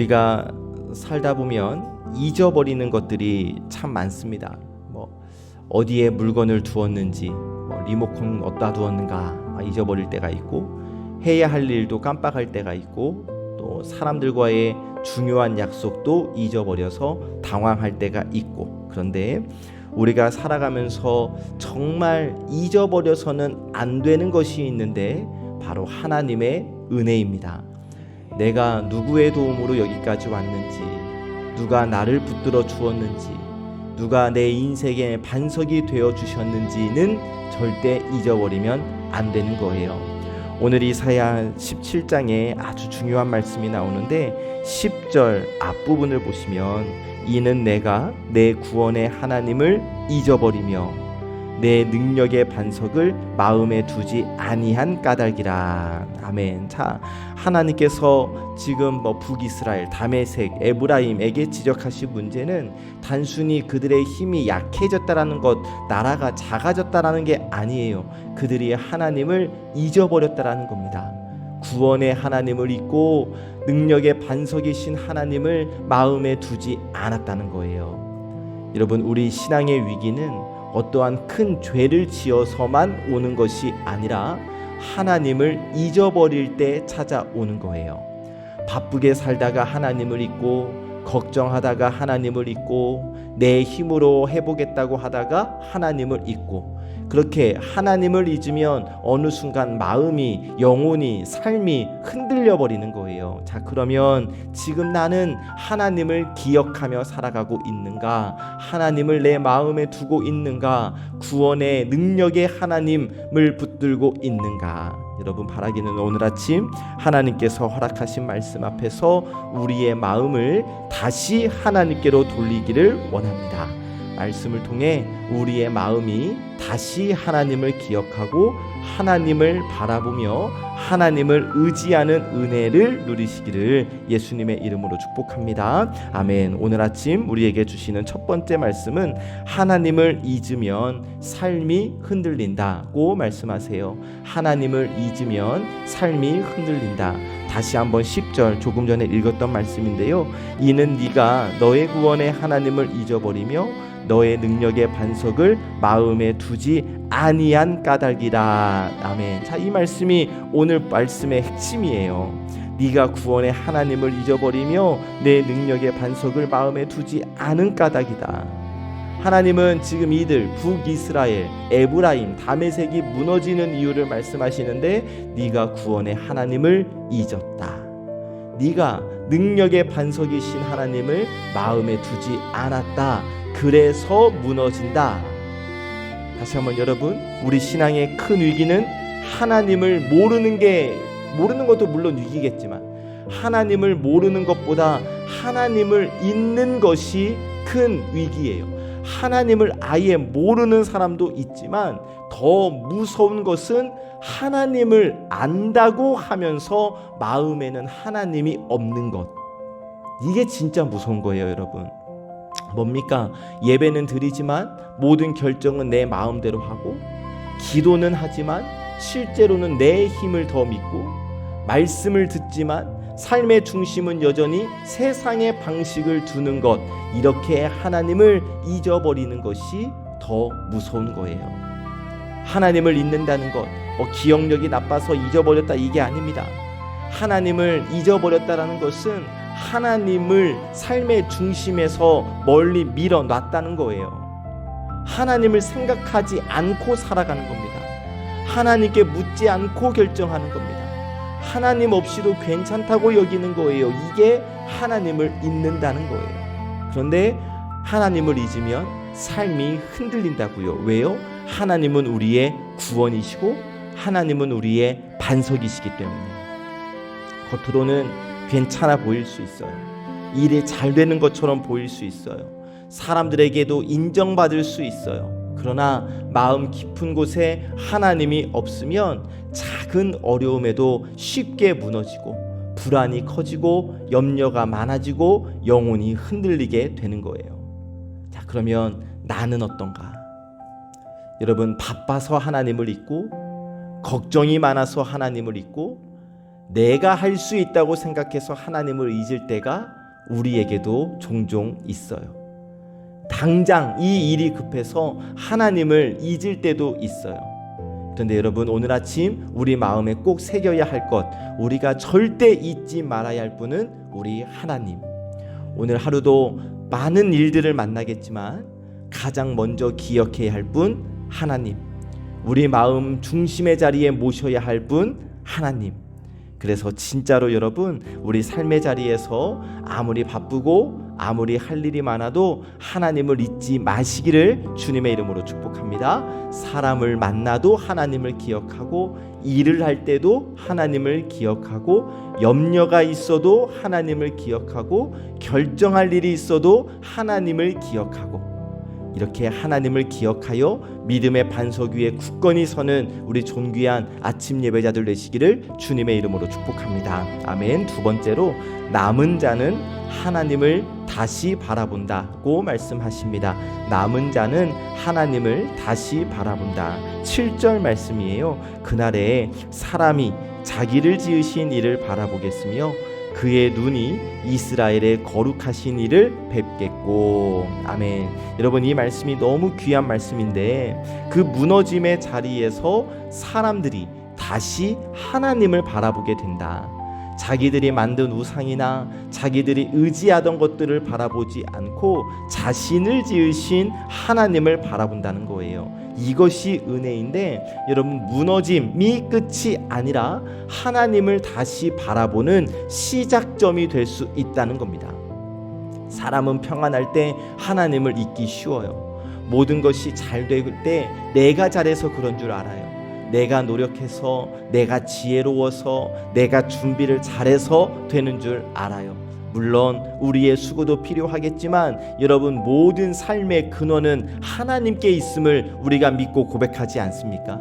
우리가 살다 보면 잊어버리는 것들이 참 많습니다. 어디에 물건을 두었는지, 리모컨 어디다 두었는가 잊어버릴 때가 있고, 해야 할 일도 깜빡할 때가 있고, 또 사람들과의 중요한 약속도 잊어버려서 당황할 때가 있고. 그런데 우리가 살아가면서 정말 잊어버려서는 안 되는 것이 있는데 바로 하나님의 은혜입니다. 내가 누구의 도움으로 여기까지 왔는지, 누가 나를 붙들어 주었는지, 누가 내 인생의 반석이 되어 주셨는지는 절대 잊어버리면 안 되는 거예요. 오늘 이사야 17장에 아주 중요한 말씀이 나오는데 10절 앞부분을 보시면, 이는 내가 내 구원의 하나님을 잊어버리며 내 능력의 반석을 마음에 두지 아니한 까닭이라. 아멘. 자, 하나님께서 지금 북이스라엘, 다메섹, 에브라임에게 지적하신 문제는 단순히 그들의 힘이 약해졌다라는 것, 나라가 작아졌다라는 게 아니에요. 그들이 하나님을 잊어버렸다라는 겁니다. 구원의 하나님을 잊고 능력의 반석이신 하나님을 마음에 두지 않았다는 거예요. 여러분, 우리 신앙의 위기는 어떠한 큰 죄를 지어서만 오는 것이 아니라 하나님을 잊어버릴 때 찾아오는 거예요. 바쁘게 살다가 하나님을 잊고, 걱정하다가 하나님을 잊고, 내 힘으로 해보겠다고 하다가 하나님을 잊고, 그렇게 하나님을 잊으면 어느 순간 마음이, 영혼이, 삶이 흔들려 버리는 거예요. 자, 그러면 지금 나는 하나님을 기억하며 살아가고 있는가? 하나님을 내 마음에 두고 있는가? 구원의 능력의 하나님을 붙들고 있는가? 여러분, 바라기는 오늘 아침 하나님께서 허락하신 말씀 앞에서 우리의 마음을 다시 하나님께로 돌리기를 원합니다. 말씀을 통해 우리의 마음이 다시 하나님을 기억하고 하나님을 바라보며 하나님을 의지하는 은혜를 누리시기를 예수님의 이름으로 축복합니다. 아멘. 오늘 아침 우리에게 주시는 첫 번째 말씀은 하나님을 잊으면 삶이 흔들린다고 말씀하세요. 하나님을 잊으면 삶이 흔들린다. 다시 한번 10절, 조금 전에 읽었던 말씀인데요. 이는 네가 너의 구원의 하나님을 잊어버리며 너의 능력의 반석을 마음에 두지 아니한 까닭이라. 아멘. 자, 이 말씀이 오늘 말씀의 핵심이에요. 네가 구원의 하나님을 잊어버리며 내 능력의 반석을 마음에 두지 않은 까닭이다. 하나님은 지금 이들 북이스라엘, 에브라임, 다메섹이 무너지는 이유를 말씀하시는데, 네가 구원의 하나님을 잊었다. 네가 능력의 반석이신 하나님을 마음에 두지 않았다. 그래서 무너진다. 다시 한번 여러분, 우리 신앙의 큰 위기는 하나님을 모르는 것도 물론 위기겠지만, 하나님을 모르는 것보다 하나님을 잊는 것이 큰 위기예요. 하나님을 아예 모르는 사람도 있지만 더 무서운 것은 하나님을 안다고 하면서 마음에는 하나님이 없는 것. 이게 진짜 무서운 거예요, 여러분. 뭡니까? 예배는 드리지만 모든 결정은 내 마음대로 하고, 기도는 하지만 실제로는 내 힘을 더 믿고, 말씀을 듣지만 삶의 중심은 여전히 세상의 방식을 두는 것, 이렇게 하나님을 잊어버리는 것이 더 무서운 거예요. 하나님을 잊는다는 것, 기억력이 나빠서 잊어버렸다, 이게 아닙니다. 하나님을 잊어버렸다라는 것은 하나님을 삶의 중심에서 멀리 밀어놨다는 거예요. 하나님을 생각하지 않고 살아가는 겁니다. 하나님께 묻지 않고 결정하는 겁니다. 하나님 없이도 괜찮다고 여기는 거예요. 이게 하나님을 잊는다는 거예요. 그런데 하나님을 잊으면 삶이 흔들린다고요. 왜요? 하나님은 우리의 구원이시고 하나님은 우리의 반석이시기 때문에. 겉으로는 괜찮아 보일 수 있어요. 일이 잘 되는 것처럼 보일 수 있어요. 사람들에게도 인정받을 수 있어요. 그러나 마음 깊은 곳에 하나님이 없으면 작은 어려움에도 쉽게 무너지고, 불안이 커지고, 염려가 많아지고, 영혼이 흔들리게 되는 거예요. 자, 그러면 나는 어떤가? 여러분, 바빠서 하나님을 잊고, 걱정이 많아서 하나님을 잊고, 내가 할 수 있다고 생각해서 하나님을 잊을 때가 우리에게도 종종 있어요. 당장 이 일이 급해서 하나님을 잊을 때도 있어요. 그런데 여러분, 오늘 아침 우리 마음에 꼭 새겨야 할 것, 우리가 절대 잊지 말아야 할 분은 우리 하나님. 오늘 하루도 많은 일들을 만나겠지만 가장 먼저 기억해야 할 분 하나님, 우리 마음 중심의 자리에 모셔야 할 분 하나님. 그래서 진짜로 여러분, 우리 삶의 자리에서 아무리 바쁘고 아무리 할 일이 많아도 하나님을 잊지 마시기를 주님의 이름으로 축복합니다. 사람을 만나도 하나님을 기억하고, 일을 할 때도 하나님을 기억하고, 염려가 있어도 하나님을 기억하고, 결정할 일이 있어도 하나님을 기억하고, 이렇게 하나님을 기억하여 믿음의 반석 위에 굳건히 서는 우리 존귀한 아침 예배자들 되시기를 주님의 이름으로 축복합니다. 아멘. 두 번째로, 남은 자는 하나님을 다시 바라본다고 말씀하십니다. 남은 자는 하나님을 다시 바라본다. 7절 말씀이에요. 그날에 사람이 자기를 지으신 이를 바라보겠으며 그의 눈이 이스라엘의 거룩하신 이를 뵙겠고. 아멘. 여러분, 이 말씀이 너무 귀한 말씀인데, 그 무너짐의 자리에서 사람들이 다시 하나님을 바라보게 된다. 자기들이 만든 우상이나 자기들이 의지하던 것들을 바라보지 않고 자신을 지으신 하나님을 바라본다는 거예요. 이것이 은혜인데, 여러분, 무너짐이 끝이 아니라 하나님을 다시 바라보는 시작점이 될 수 있다는 겁니다. 사람은 평안할 때 하나님을 잊기 쉬워요. 모든 것이 잘 될 때 내가 잘해서 그런 줄 알아요. 내가 노력해서, 내가 지혜로워서, 내가 준비를 잘해서 되는 줄 알아요. 물론 우리의 수고도 필요하겠지만 여러분, 모든 삶의 근원은 하나님께 있음을 우리가 믿고 고백하지 않습니까?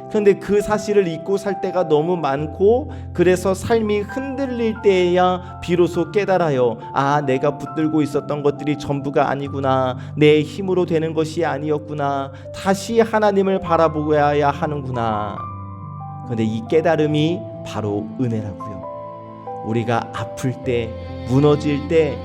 그런데 그 사실을 잊고 살 때가 너무 많고, 그래서 삶이 흔들릴 때에야 비로소 깨달아요. 아, 내가 붙들고 있었던 것들이 전부가 아니구나. 내 힘으로 되는 것이 아니었구나. 다시 하나님을 바라보아야 하는구나. 그런데 이 깨달음이 바로 은혜라고요. 우리가 아플 때, 무너질 때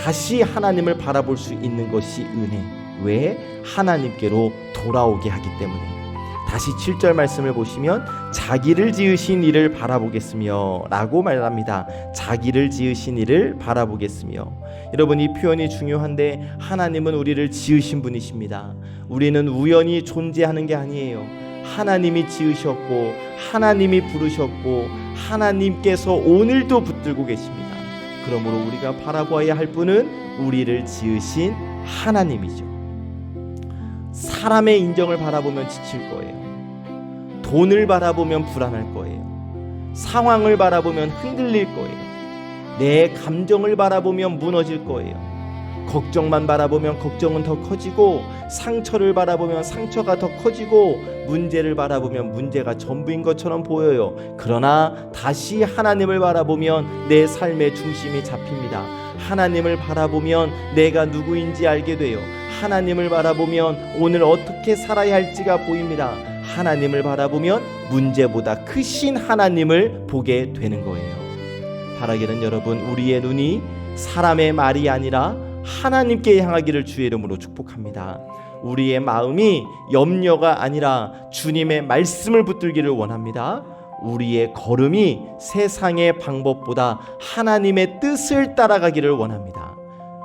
다시 하나님을 바라볼 수 있는 것이 은혜. 왜? 하나님께로 돌아오게 하기 때문에. 다시 7절 말씀을 보시면 자기를 지으신 이를 바라보겠으며 라고 말합니다. 자기를 지으신 이를 바라보겠으며. 여러분, 이 표현이 중요한데, 하나님은 우리를 지으신 분이십니다. 우리는 우연히 존재하는 게 아니에요. 하나님이 지으셨고, 하나님이 부르셨고, 하나님께서 오늘도 붙들고 계십니다. 그러므로 우리가 바라보아야 할 분은 우리를 지으신 하나님이죠. 사람의 인정을 바라보면 지칠 거예요. 돈을 바라보면 불안할 거예요. 상황을 바라보면 흔들릴 거예요. 내 감정을 바라보면 무너질 거예요. 걱정만 바라보면 걱정은 더 커지고, 상처를 바라보면 상처가 더 커지고, 문제를 바라보면 문제가 전부인 것처럼 보여요. 그러나 다시 하나님을 바라보면 내 삶의 중심이 잡힙니다. 하나님을 바라보면 내가 누구인지 알게 돼요. 하나님을 바라보면 오늘 어떻게 살아야 할지가 보입니다. 하나님을 바라보면 문제보다 크신 하나님을 보게 되는 거예요. 바라기는 여러분, 우리의 눈이 사람의 말이 아니라 하나님께 향하기를 주의 이름으로 축복합니다. 우리의 마음이 염려가 아니라 주님의 말씀을 붙들기를 원합니다. 우리의 걸음이 세상의 방법보다 하나님의 뜻을 따라가기를 원합니다.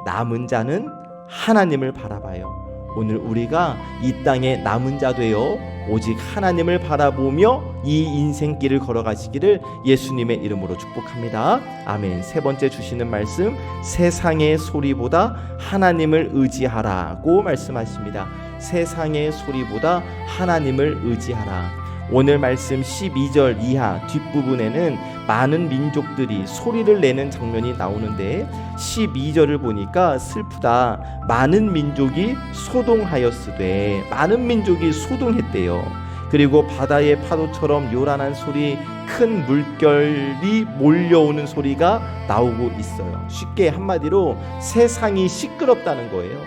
남은 자는 하나님을 바라봐요. 오늘 우리가 이 땅에 남은 자 되어 오직 하나님을 바라보며 이 인생길을 걸어가시기를 예수님의 이름으로 축복합니다. 아멘. 세 번째 주시는 말씀, 세상의 소리보다 하나님을 의지하라고 말씀하십니다. 세상의 소리보다 하나님을 의지하라. 오늘 말씀 12절 이하 뒷부분에는 많은 민족들이 소리를 내는 장면이 나오는데, 12절을 보니까 슬프다. 많은 민족이 소동하였으되, 많은 민족이 소동했대요. 그리고 바다의 파도처럼 요란한 소리, 큰 물결이 몰려오는 소리가 나오고 있어요. 쉽게 한마디로 세상이 시끄럽다는 거예요.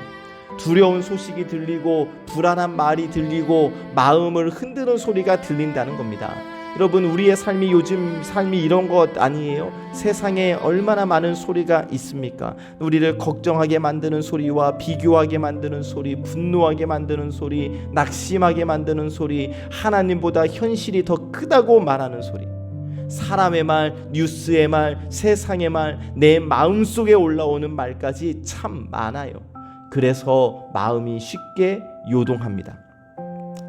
두려운 소식이 들리고 불안한 말이 들리고 마음을 흔드는 소리가 들린다는 겁니다. 여러분, 우리의 삶이 요즘 삶이 이런 것 아니에요? 세상에 얼마나 많은 소리가 있습니까? 우리를 걱정하게 만드는 소리와 비교하게 만드는 소리, 분노하게 만드는 소리, 낙심하게 만드는 소리, 하나님보다 현실이 더 크다고 말하는 소리, 사람의 말, 뉴스의 말, 세상의 말, 내 마음속에 올라오는 말까지 참 많아요. 그래서 마음이 쉽게 요동합니다.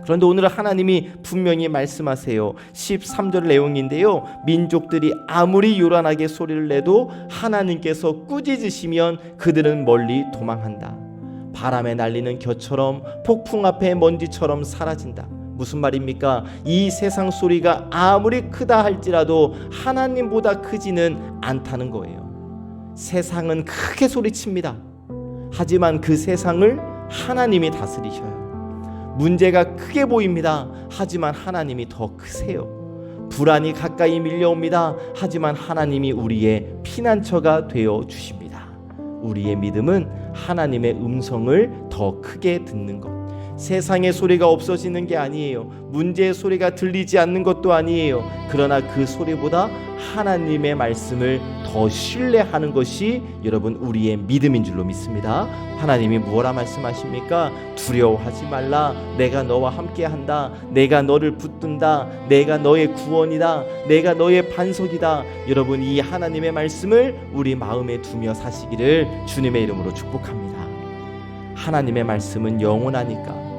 그런데 오늘 하나님이 분명히 말씀하세요. 13절 내용인데요, 민족들이 아무리 요란하게 소리를 내도 하나님께서 꾸짖으시면 그들은 멀리 도망한다. 바람에 날리는 겨처럼, 폭풍 앞에 먼지처럼 사라진다. 무슨 말입니까? 이 세상 소리가 아무리 크다 할지라도 하나님보다 크지는 않다는 거예요. 세상은 크게 소리칩니다. 하지만 그 세상을 하나님이 다스리셔요. 문제가 크게 보입니다. 하지만 하나님이 더 크세요. 불안이 가까이 밀려옵니다. 하지만 하나님이 우리의 피난처가 되어 주십니다. 우리의 믿음은 하나님의 음성을 더 크게 듣는 것. 세상의 소리가 없어지는 게 아니에요. 문제의 소리가 들리지 않는 것도 아니에요. 그러나 그 소리보다 하나님의 말씀을 더 신뢰하는 것이 여러분 우리의 믿음인 줄로 믿습니다. 하나님이 무엇라 말씀하십니까? 두려워하지 말라. 내가 너와 함께한다. 내가 너를 붙든다. 내가 너의 구원이다. 내가 너의 반석이다. 여러분, 이 하나님의 말씀을 우리 마음에 두며 사시기를 주님의 이름으로 축복합니다. 하나님의 말씀은 영원하니까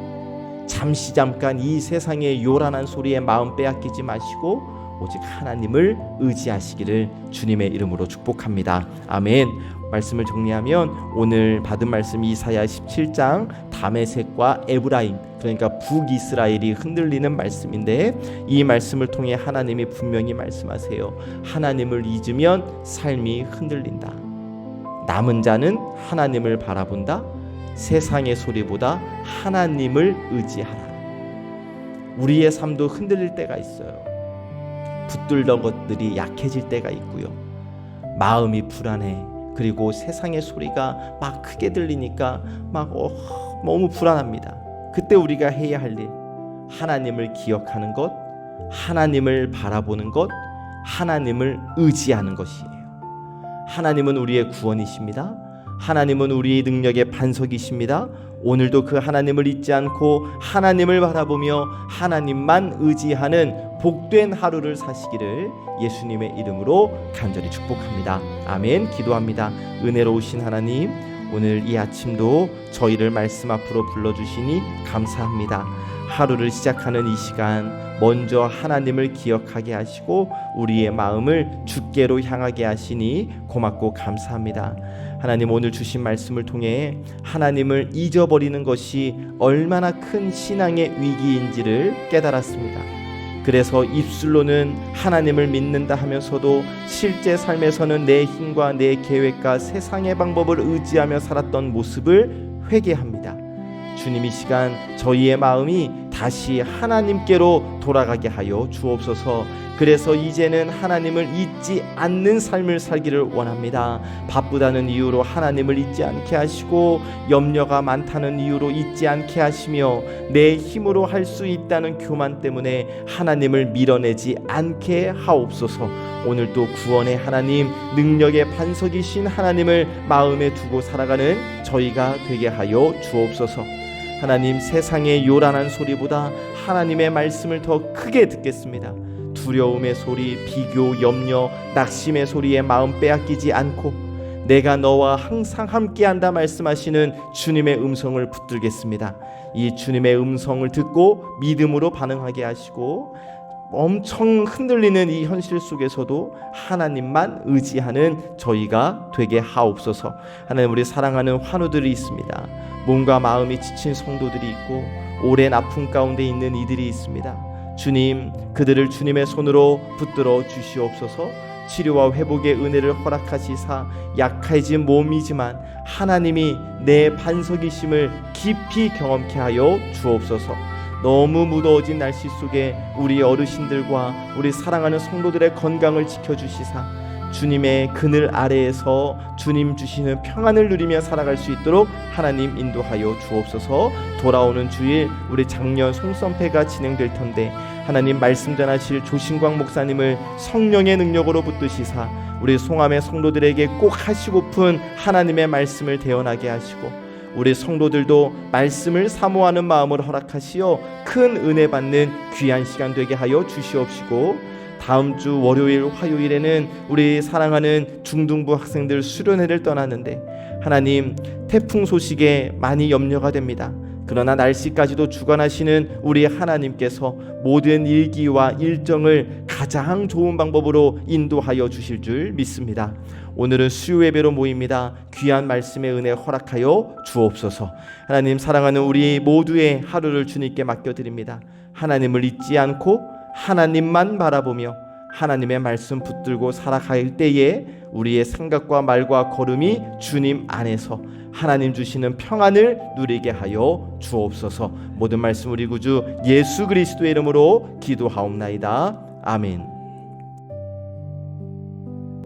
잠깐 이 세상의 요란한 소리에 마음 빼앗기지 마시고 오직 하나님을 의지하시기를 주님의 이름으로 축복합니다. 아멘. 말씀을 정리하면 오늘 받은 말씀 이사야 17장 다메섹과 에브라임, 그러니까 북이스라엘이 흔들리는 말씀인데, 이 말씀을 통해 하나님이 분명히 말씀하세요. 하나님을 잊으면 삶이 흔들린다. 남은 자는 하나님을 바라본다. 세상의 소리보다 하나님을 의지하라. 우리의 삶도 흔들릴 때가 있어요. 붙들던 것들이 약해질 때가 있고요. 마음이 불안해. 그리고 세상의 소리가 막 크게 들리니까 막 너무 불안합니다. 그때 우리가 해야 할 일, 하나님을 기억하는 것, 하나님을 바라보는 것, 하나님을 의지하는 것이에요. 하나님은 우리의 구원이십니다. 하나님은 우리의 능력의 반석이십니다. 오늘도 그 하나님을 잊지 않고 하나님을 바라보며 하나님만 의지하는 복된 하루를 사시기를 예수님의 이름으로 간절히 축복합니다. 아멘. 기도합니다. 은혜로우신 하나님, 오늘 이 아침도 저희를 말씀 앞으로 불러주시니 감사합니다. 하루를 시작하는 이 시간 먼저 하나님을 기억하게 하시고 우리의 마음을 주께로 향하게 하시니 고맙고 감사합니다. 하나님, 오늘 주신 말씀을 통해 하나님을 잊어버리는 것이 얼마나 큰 신앙의 위기인지를 깨달았습니다. 그래서 입술로는 하나님을 믿는다 하면서도 실제 삶에서는 내 힘과 내 계획과 세상의 방법을 의지하며 살았던 모습을 회개합니다. 주님, 이 시간 저희의 마음이 다시 하나님께로 돌아가게 하여 주옵소서. 그래서 이제는 하나님을 잊지 않는 삶을 살기를 원합니다. 바쁘다는 이유로 하나님을 잊지 않게 하시고 염려가 많다는 이유로 잊지 않게 하시며 내 힘으로 할 수 있다는 교만 때문에 하나님을 밀어내지 않게 하옵소서. 오늘도 구원의 하나님, 능력의 반석이신 하나님을 마음에 두고 살아가는 저희가 되게 하여 주옵소서. 하나님, 세상의 요란한 소리보다 하나님의 말씀을 더 크게 듣겠습니다. 두려움의 소리, 비교, 염려, 낙심의 소리에 마음 빼앗기지 않고 내가 너와 항상 함께한다 말씀하시는 주님의 음성을 붙들겠습니다. 이 주님의 음성을 듣고 믿음으로 반응하게 하시고 엄청 흔들리는 이 현실 속에서도 하나님만 의지하는 저희가 되게 하옵소서. 하나님, 우리 사랑하는 환우들이 있습니다. 몸과 마음이 지친 성도들이 있고 오랜 아픔 가운데 있는 이들이 있습니다. 주님, 그들을 주님의 손으로 붙들어 주시옵소서. 치료와 회복의 은혜를 허락하시사 약해진 몸이지만 하나님이 내 반석이심을 깊이 경험케 하여 주옵소서. 너무 무더워진 날씨 속에 우리 어르신들과 우리 사랑하는 성도들의 건강을 지켜주시사 주님의 그늘 아래에서 주님 주시는 평안을 누리며 살아갈 수 있도록 하나님 인도하여 주옵소서. 돌아오는 주일 우리 작년 송선패가 진행될 텐데 하나님 말씀 전하실 조신광 목사님을 성령의 능력으로 붙드시사 우리 송암의 성도들에게 꼭 하시고픈 하나님의 말씀을 대언하게 하시고 우리 성도들도 말씀을 사모하는 마음을 허락하시어 큰 은혜 받는 귀한 시간 되게 하여 주시옵시고, 다음 주 월요일 화요일에는 우리 사랑하는 중등부 학생들 수련회를 떠나는데 하나님 태풍 소식에 많이 염려가 됩니다. 그러나 날씨까지도 주관하시는 우리 하나님께서 모든 일기와 일정을 가장 좋은 방법으로 인도하여 주실 줄 믿습니다. 오늘은 수요 예배로 모입니다. 귀한 말씀의 은혜 허락하여 주옵소서. 하나님 사랑하는 우리 모두의 하루를 주님께 맡겨드립니다. 하나님을 잊지 않고 하나님만 바라보며 하나님의 말씀 붙들고 살아갈 때에 우리의 생각과 말과 걸음이 주님 안에서 하나님 주시는 평안을 누리게 하여 주옵소서. 모든 말씀 우리 구주 예수 그리스도의 이름으로 기도하옵나이다. 아멘.